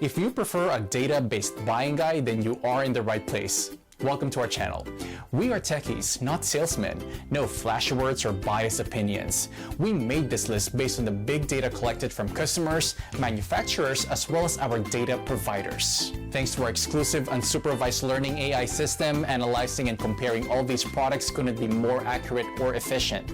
If you prefer a data-based buying guide, then you are in the right place. Welcome to our channel. We are techies, not salesmen. No flashy words or biased opinions. We made this list based on the big data collected from customers, manufacturers, as well as our data providers. Thanks to our exclusive unsupervised learning AI system, analyzing and comparing all these products couldn't be more accurate or efficient.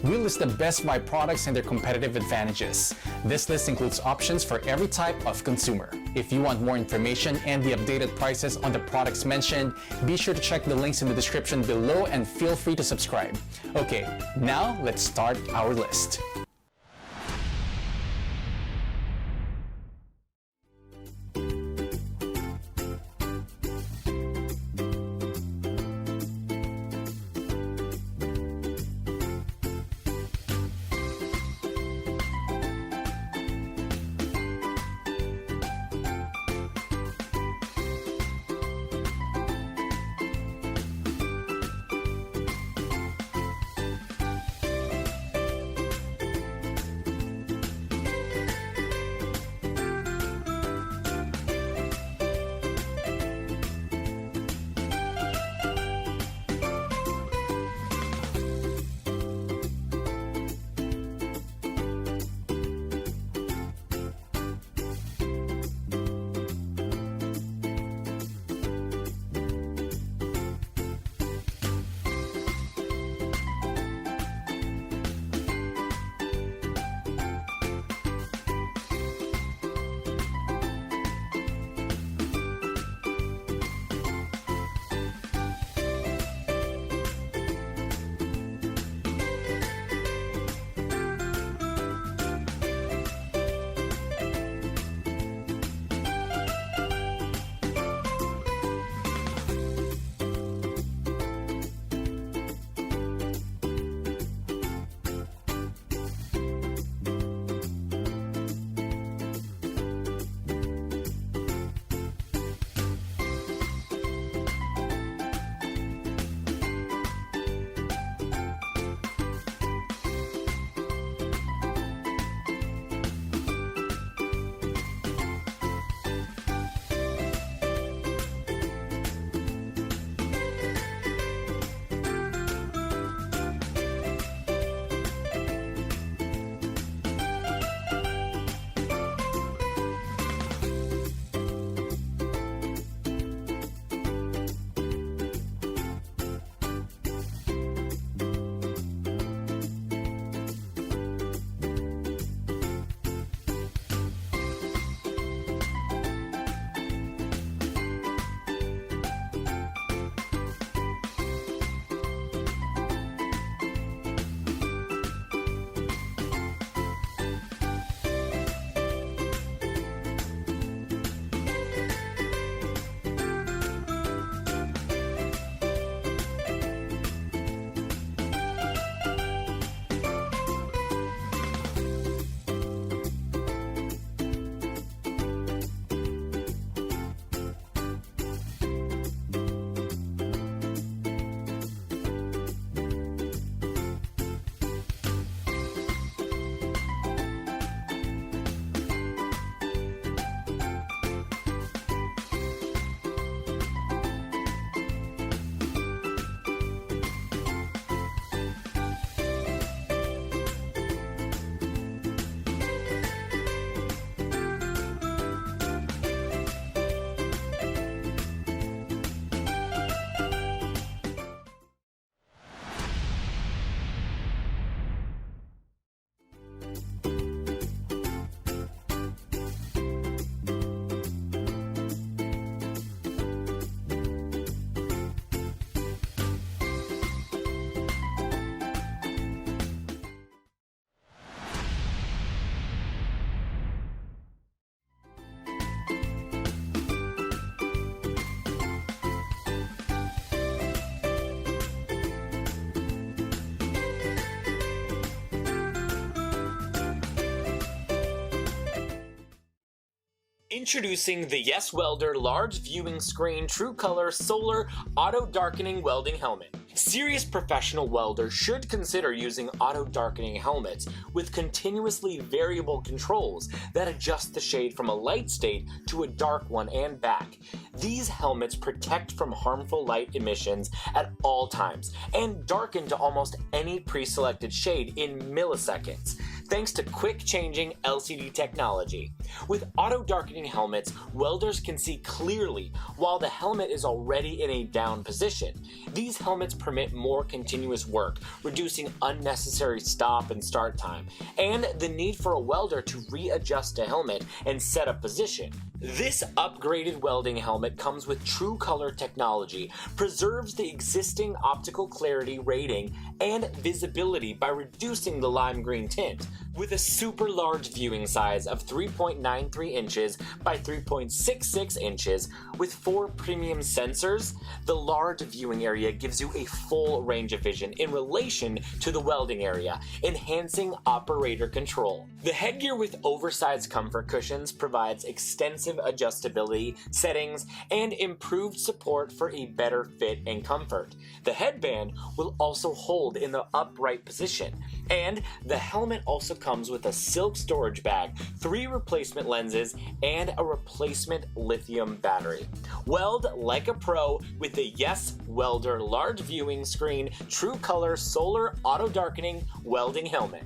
We list the best buy products and their competitive advantages. This list includes options for every type of consumer. If you want more information and the updated prices on the products mentioned, be sure to check the links in the description below and feel free to subscribe. Okay, now let's start our list. Introducing the YESWELDER Large Viewing Screen True Color Solar Auto Darkening Welding Helmet. Serious professional welders should consider using auto-darkening helmets with continuously variable controls that adjust the shade from a light state to a dark one and back. These helmets protect from harmful light emissions at all times and darken to almost any pre-selected shade in milliseconds, thanks to quick-changing LCD technology. With auto-darkening helmets, welders can see clearly while the helmet is already in a down position. These helmets permit more continuous work, reducing unnecessary stop and start time, and the need for a welder to readjust a helmet and set a position. This upgraded welding helmet comes with true color technology, preserves the existing optical clarity rating and visibility by reducing the lime green tint. With a super large viewing size of 3.93 inches by 3.66 inches with 4 premium sensors, the large viewing area gives you a full range of vision in relation to the welding area, enhancing operator control. The headgear with oversized comfort cushions provides extensive adjustability, settings, and improved support for a better fit and comfort. The headband will also hold in the upright position, and the helmet also comes with a silk storage bag, 3 replacement lenses, and a replacement lithium battery. Weld like a pro with the YESWELDER large viewing screen, true color solar auto darkening welding helmet.